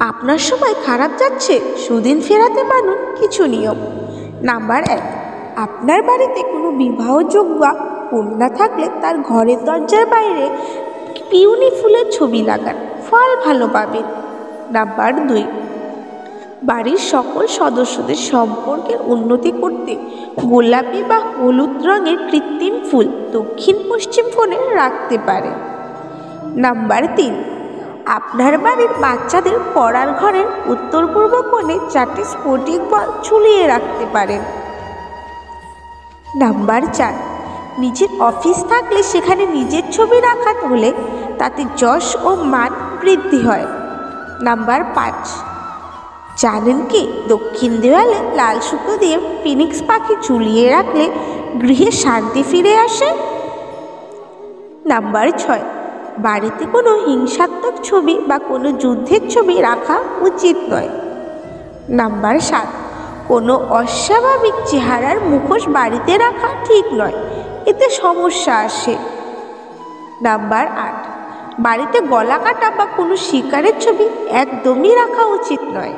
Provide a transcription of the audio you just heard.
আপনার সময় খারাপ যাচ্ছে, সুদিন ফেরাতে মানুন কিছু নিয়ম। নাম্বার 1, আপনার বাড়িতে কোনো বিবাহযোগ্য কন্যা থাকলে তার ঘরের দরজার বাইরে পিওনি ফুলের ছবি লাগান, ফল ভালো পাবেন। নাম্বার 2, বাড়ির সকল সদস্যদের সম্পর্কের উন্নতি করতে গোলাপি বা হলুদ রঙের কৃত্রিম ফুল দক্ষিণ পশ্চিম কোণে রাখতে পারে। নাম্বার 3, আপনার বাড়ির বাচ্চাদের পড়ার ঘরের উত্তর পূর্ব কোণে 4টি স্ফটিক বল ঝুলিয়ে রাখতে পারেন। নাম্বার 4, নিজের অফিস থাকলে সেখানে নিজের ছবি রাখা হলে তাতে যশ ও মান বৃদ্ধি হয়। নাম্বার 5, জানেন কি দক্ষিণ দেওয়ালে লাল সুতো দিয়ে ফিনিক্স পাখি ঝুলিয়ে রাখলে গৃহে শান্তি ফিরে আসে। নাম্বার 6, বাড়িতে কোনো হিংসাত্মক ছবি বা কোনো যুদ্ধের ছবি রাখা উচিত নয়। নাম্বার 7, কোনো অস্বাভাবিক চেহারার মুখোশ বাড়িতে রাখা ঠিক নয়, এতে সমস্যা আসে। নাম্বার 8, বাড়িতে গলা কাটা বা কোনো শিকারের ছবি একদমই রাখা উচিত নয়।